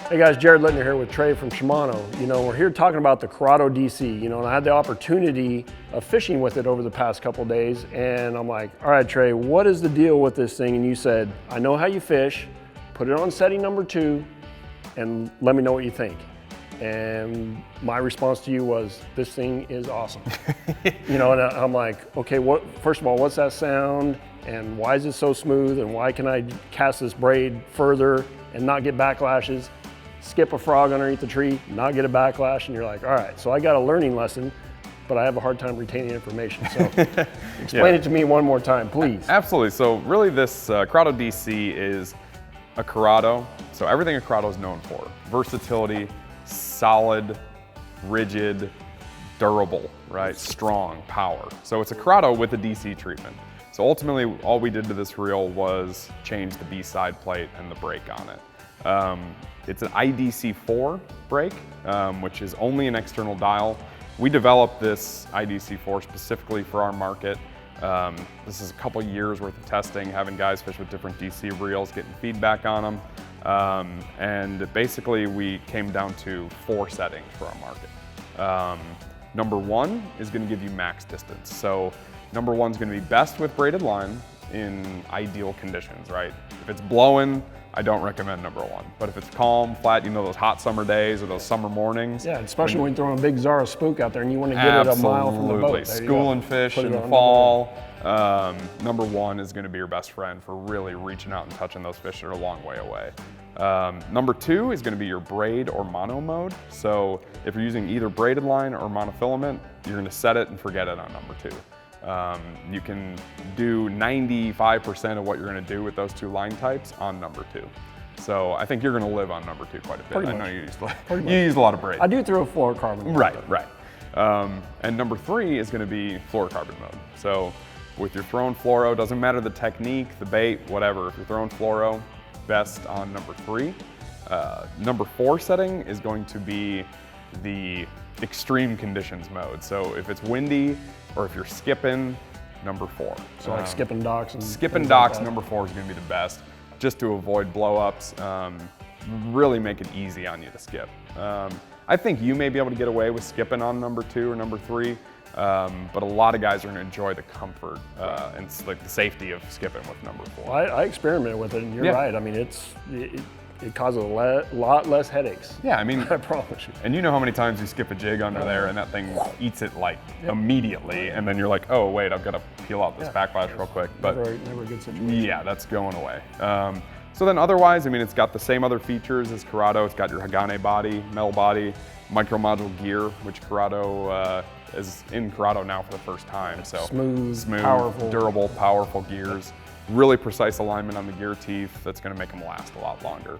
Hey guys, Jared Lintner here with Trey from Shimano. We're here talking about the Curado DC, and I had the opportunity of fishing with it over the past couple days, and I'm like, all right, Trey, what is the deal with this thing? And you said, I know how you fish, put it on setting number 2, and let me know what you think. And my response to you was, this thing is awesome. And I'm like, okay, first of all, what's that sound? And why is it so smooth? And why can I cast this braid further and not get backlashes? Skip a frog underneath the tree, not get a backlash, and you're like, all right, so I got a learning lesson, but I have a hard time retaining information. So explain it to me one more time, please. Absolutely. So really this Curado DC is a Curado. So everything a Curado is known for: versatility, solid, rigid, durable, right? Strong, power. So it's a Curado with a DC treatment. So ultimately, all we did to this reel was change the B-side plate and the brake on it. It's an IDC4 brake, which is only an external dial. We developed this IDC4 specifically for our market. This is a couple years worth of testing, having guys fish with different DC reels, getting feedback on them. And basically we came down to 4 settings for our market. Number 1 is gonna give you max distance. So number 1 is gonna be best with braided line in ideal conditions, right? If it's blowing, I don't recommend number 1. But if it's calm, flat, those hot summer days or those summer mornings. Yeah, especially when you're throwing a big Zara spook out there and you want to get it a mile from the boat. Schooling fish in the fall. Number 1 is going to be your best friend for really reaching out and touching those fish that are a long way away. Number 2 is going to be your braid or mono mode. So if you're using either braided line or monofilament, you're going to set it and forget it on number 2. You can do 95% of what you're going to do with those 2 line types on number 2. So I think you're going to live on number 2 quite a bit. I know you use a lot of braid. I do throw a fluorocarbon. Right. And number 3 is going to be fluorocarbon mode. So with your throwing fluoro, doesn't matter the technique, the bait, whatever. If you're throwing fluoro, best on number 3. Number 4 setting is going to be the extreme conditions mode. So if it's windy or if you're skipping, number 4. So like skipping docks and skipping docks, number 4 is going to be the best, just to avoid blow-ups. Really make it easy on you to skip. I think you may be able to get away with skipping on number 2 or number 3, but a lot of guys are going to enjoy the comfort and like the safety of skipping with number 4. Well, I experimented with it, and you're right. I mean, it causes a lot less headaches. Yeah, I mean, I promise you. And you know how many times you skip a jig under there and that thing eats it like immediately, and then you're like, oh wait, I've got to peel out this backlash real quick. But never a good situation. Yeah, that's going away. So then otherwise, I mean, it's got the same other features as Curado. It's got your Hagane Body, metal body, MicroModule gear, which Curado is in Curado now for the first time. So smooth, powerful, durable, powerful gears. Really precise alignment on the gear teeth that's going to make them last a lot longer.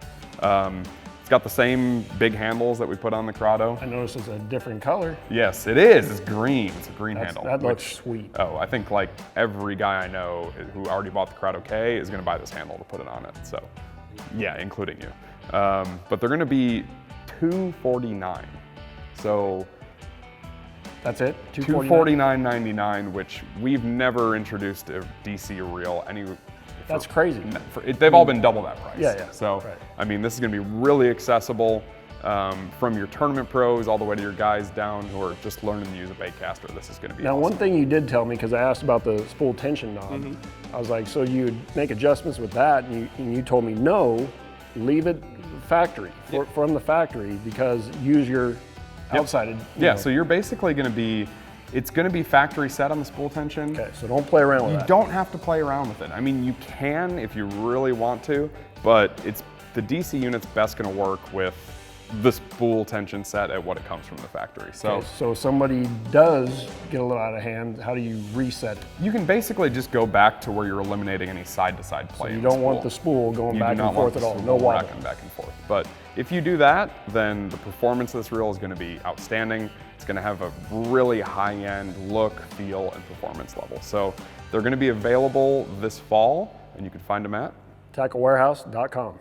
It's got the same big handles that we put on the Curado. I noticed it's a different color. Yes, it is. It's green. It's a green handle. That looks sweet. Oh, I think like every guy I know who already bought the Curado K is going to buy this handle to put it on it. So, yeah, including you. But they're going to be $249. So that's it? $249.99, which we've never introduced a DC reel. That's crazy. They've all been double that price. Yeah. So, I mean, this is going to be really accessible from your tournament pros all the way to your guys down who are just learning to use a bait caster. This is going to be awesome. One thing you did tell me, because I asked about the spool tension knob, I was like, so you'd make adjustments with that, and you told me no, leave it factory, from the factory, because use your outside. So you're basically going to be, it's going to be factory set on the spool tension. Okay, so don't play around with that. You don't have to play around with it. I mean, you can if you really want to, but the DC unit's best going to work with the spool tension set at what it comes from the factory. So if somebody does get a little out of hand, how do you reset it? You can basically just go back to where you're eliminating any side-to-side play. So you don't want the spool going back and forth at all. No wobble. Back and forth. But if you do that, then the performance of this reel is going to be outstanding. It's going to have a really high-end look, feel, and performance level. So they're going to be available this fall, and you can find them at tacklewarehouse.com.